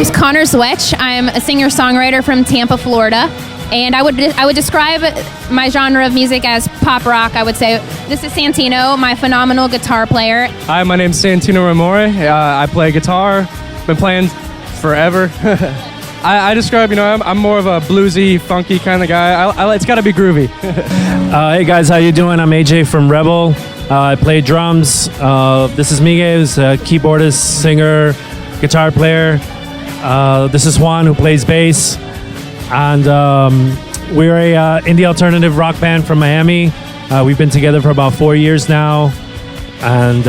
name's Connor Zwetsch. I'm a singer-songwriter from Tampa, Florida. And I would describe my genre of music as pop rock. I would say this is Santino, my phenomenal guitar player. Hi, my name's Santino Ramore. I play guitar. Been playing forever. I describe, I'm more of a bluesy, funky kind of guy. It's got to be groovy. Hey guys, how you doing? I'm AJ from Rebel. I play drums. This is Miguel, who's a keyboardist, singer, guitar player. This is Juan, who plays bass. And we're a indie alternative rock band from Miami. We've been together for about 4 years now. And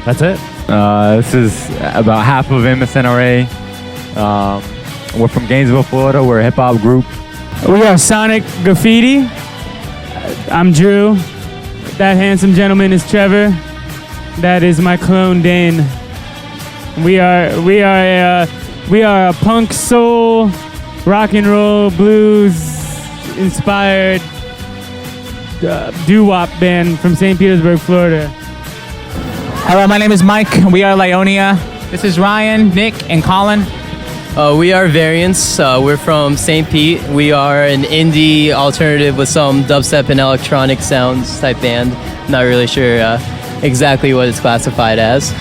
that's it. This is about half of MSNRA. We're from Gainesville, Florida. We're a hip-hop group. We are Sonic Graffiti. I'm Drew. That handsome gentleman is Trevor. That is my clone Dane. We are a punk soul, rock and roll, blues inspired doo-wop band from St. Petersburg, Florida. Hello, my name is Mike. We are Lyonia. This is Ryan, Nick, and Colin. We are Variance. We're from St. Pete. We are an indie alternative with some dubstep and electronic sounds type band. Not really sure exactly what it's classified as.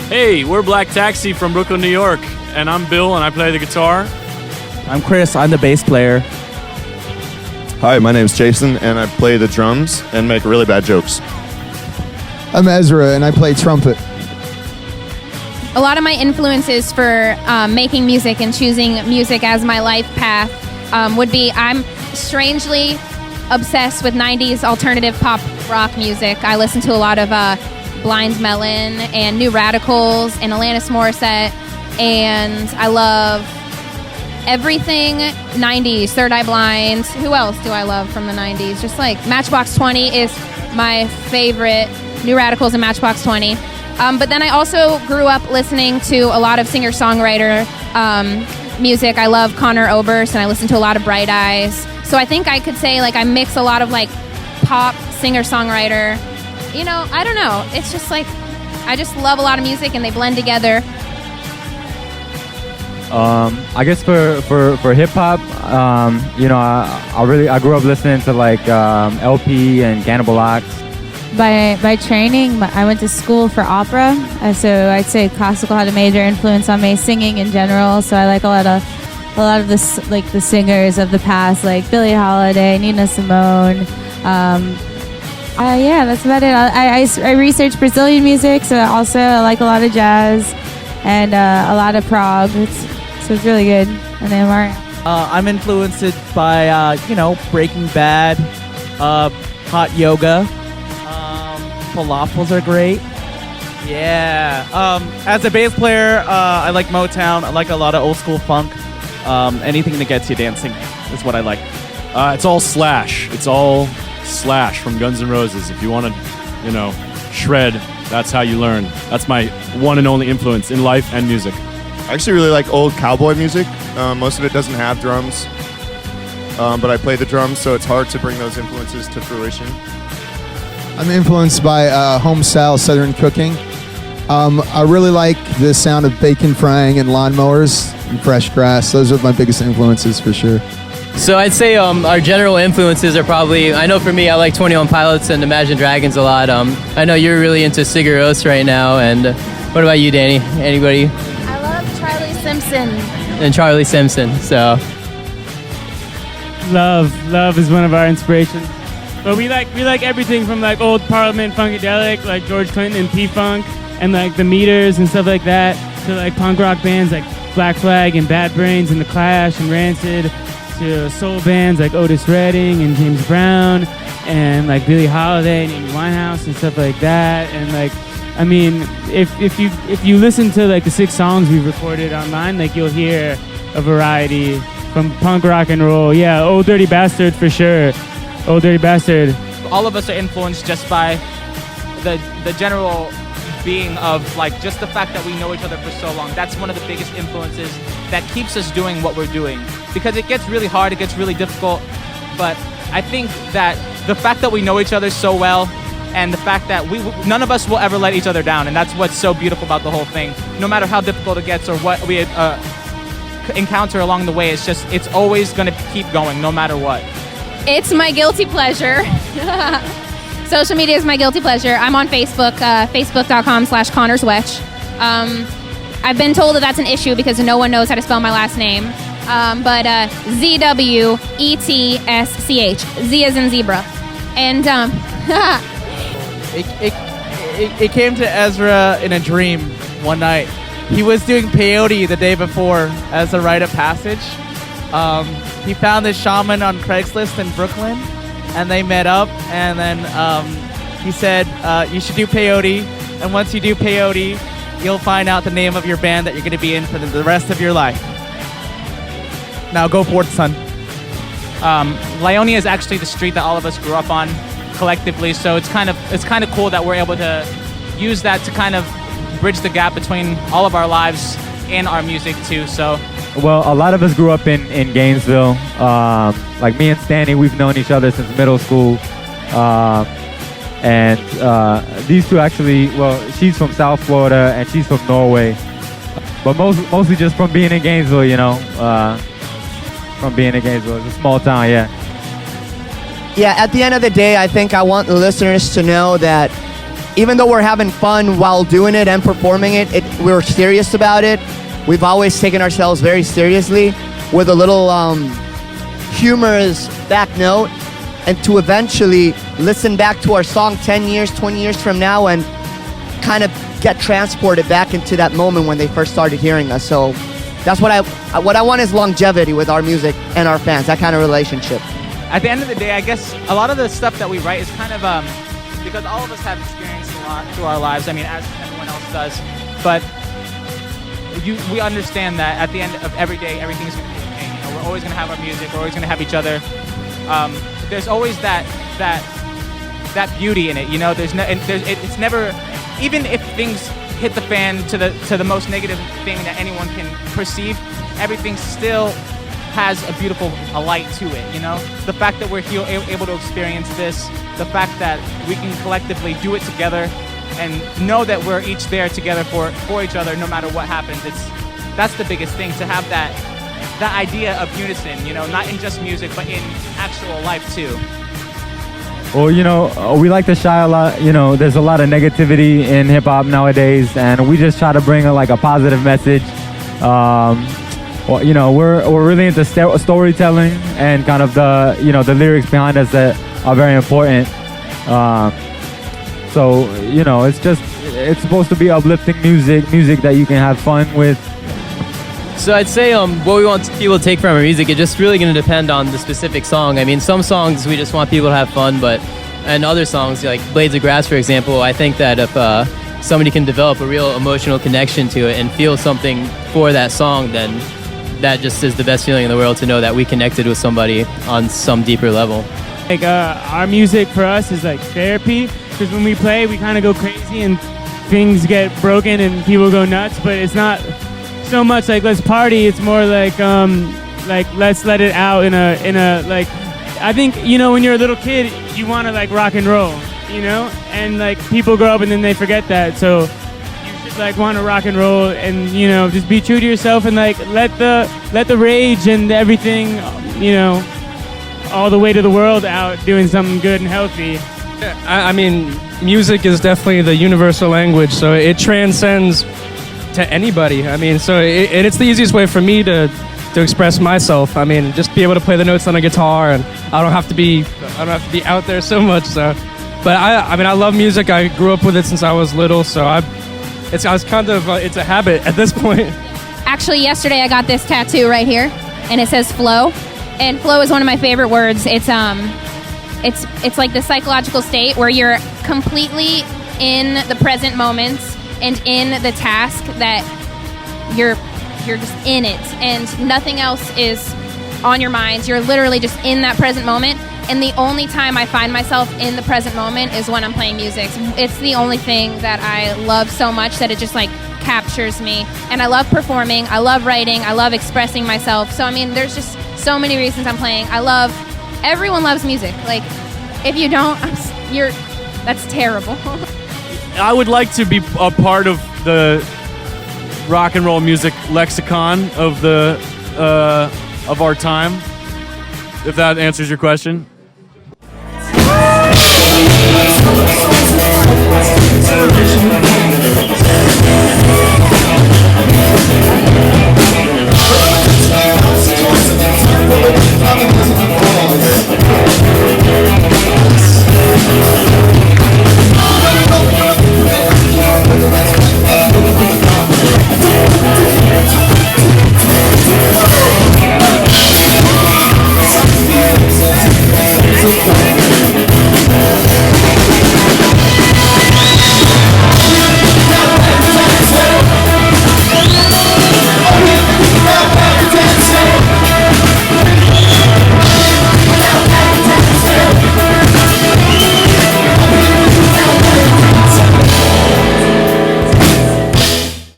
Hey, we're Black Taxi from Brooklyn, New York, and I'm Bill and I play the guitar. I'm Chris, I'm the bass player. Hi, my name's Jason and I play the drums and make really bad jokes. I'm Ezra and I play trumpet. A lot of my influences for making music and choosing music as my life path would be I'm strangely obsessed with 90s alternative pop rock music. I listen to a lot of Blind Melon and New Radicals and Alanis Morissette, and I love everything 90s, Third Eye Blind. Who else do I love from the 90s? Just like Matchbox 20 is my favorite, New Radicals and Matchbox 20. But then I also grew up listening to a lot of singer-songwriter music. I love Conor Oberst, and I listen to a lot of Bright Eyes. So I think I could say like I mix a lot of like pop singer-songwriter. I don't know. It's just like I just love a lot of music, and they blend together. I guess for hip hop, I grew up listening to like LP and Cannibal Ox. By training, I went to school for opera, so I'd say classical had a major influence on me, singing in general. So I like a lot of the singers of the past, like Billie Holiday, Nina Simone. Yeah, that's about it. I research Brazilian music, so I like a lot of jazz and a lot of prog. So it's really good. And then I'm influenced by Breaking Bad, hot yoga. Falafels are great. Yeah. As a bass player, I like Motown. I like a lot of old school funk. Anything that gets you dancing is what I like. It's all Slash. It's all Slash from Guns N' Roses. If you want to, shred, that's how you learn. That's my one and only influence in life and music. I actually really like old cowboy music. Most of it doesn't have drums, but I play the drums, so it's hard to bring those influences to fruition. I'm influenced by home-style Southern cooking. I really like the sound of bacon frying and lawnmowers and fresh grass. Those are my biggest influences for sure. So I'd say our general influences are probably, I know for me, I like 21 Pilots and Imagine Dragons a lot. I know you're really into Sigur Rós right now, and what about you, Danny? Anybody? I love Charlie Simpson. And Charlie Simpson, so. Love is one of our inspirations. But we like everything from like old Parliament Funkadelic, like George Clinton and P-Funk, and like the Meters and stuff like that, to like punk rock bands like Black Flag and Bad Brains and The Clash and Rancid, to soul bands like Otis Redding and James Brown, and like Billie Holiday and Amy Winehouse and stuff like that. And like, I mean, if you listen to like the 6 songs we've recorded online, like you'll hear a variety from punk rock and roll. Yeah, Old Dirty Bastard for sure. Old Dirty Bastard. All of us are influenced just by the general being of like just the fact that we know each other for so long. That's one of the biggest influences that keeps us doing what we're doing, because it gets really hard, it gets really difficult, but I think that the fact that we know each other so well and the fact that none of us will ever let each other down, and that's what's so beautiful about the whole thing. No matter how difficult it gets or what we encounter along the way, it's always going to keep going no matter what. It's my guilty pleasure. Social media is my guilty pleasure. I'm on Facebook, facebook.com/ConnorsZwetsch. I've been told that that's an issue because no one knows how to spell my last name. But ZWETSCH. Z as in zebra. And it came to Ezra in a dream one night. He was doing peyote the day before as a rite of passage. He found this shaman on Craigslist in Brooklyn, and they met up, and then he said, you should do peyote, and once you do peyote, you'll find out the name of your band that you're going to be in for the rest of your life. Now go for it, son. Lyonia is actually the street that all of us grew up on collectively, so it's kind of cool that we're able to use that to kind of bridge the gap between all of our lives and our music too. So, well, a lot of us grew up in Gainesville. Like me and Stanley, we've known each other since middle school. And these two actually, well, she's from South Florida and she's from Norway, but mostly just from being in Gainesville, you know. From being in Gainesville, it's a small town, yeah. Yeah, at the end of the day, I think I want the listeners to know that even though we're having fun while doing it and performing it, we're serious about it. We've always taken ourselves very seriously with a little humorous back note, and to eventually listen back to our song 10 years, 20 years from now and kind of get transported back into that moment when they first started hearing us. So that's what I want is longevity with our music and our fans, that kind of relationship. At the end of the day, I guess a lot of the stuff that we write is kind of because all of us have experienced a lot through our lives. I mean, as everyone else does, but we understand that at the end of every day, everything's going to be okay. You know, we're always going to have our music. We're always going to have each other. There's always that beauty in it. You know, it's never, even if things hit the fan to the most negative thing that anyone can perceive, everything still has a beautiful light to it, you know? The fact that we're here able to experience this, the fact that we can collectively do it together and know that we're each there together for each other no matter what happens, that's the biggest thing, to have that idea of unison, you know, not in just music, but in actual life too. Well, you know, we like to shy a lot. You know, there's a lot of negativity in hip hop nowadays, and we just try to bring a positive message. Well, you know, we're really into storytelling and kind of the lyrics behind us that are very important. So you know, it's supposed to be uplifting music that you can have fun with. So I'd say what we want people to take from our music, it's just really going to depend on the specific song. I mean, some songs we just want people to have fun, and other songs like Blades of Grass, for example, I think that if somebody can develop a real emotional connection to it and feel something for that song, then that just is the best feeling in the world, to know that we connected with somebody on some deeper level. Like our music for us is like therapy, because when we play, we kind of go crazy and things get broken and people go nuts, but it's not so much like let's party. It's more like let's let it out in a like, I think, you know, when you're a little kid, you want to like rock and roll, you know, and like people grow up and then they forget that. So you should like want to rock and roll and, you know, just be true to yourself and like let the rage and everything, you know, all the way to the world out, doing something good and healthy. I mean, music is definitely the universal language, so it transcends to anybody. I mean, so it's the easiest way for me to express myself. I mean, just be able to play the notes on a guitar, and I don't have to be out there so much. So, but I mean, I love music. I grew up with it since I was little, so it's a habit at this point. Actually, yesterday I got this tattoo right here, and it says flow. And flow is one of my favorite words. It's like the psychological state where you're completely in the present moment and in the task that you're just in it, and nothing else is on your mind. You're literally just in that present moment, and the only time I find myself in the present moment is when I'm playing music. It's the only thing that I love so much that it just like captures me. And I love performing, I love writing, I love expressing myself. So I mean, there's just so many reasons I'm playing. Everyone loves music. Like, if you don't, That's terrible. I would like to be a part of the rock and roll music lexicon of of our time. If that answers your question.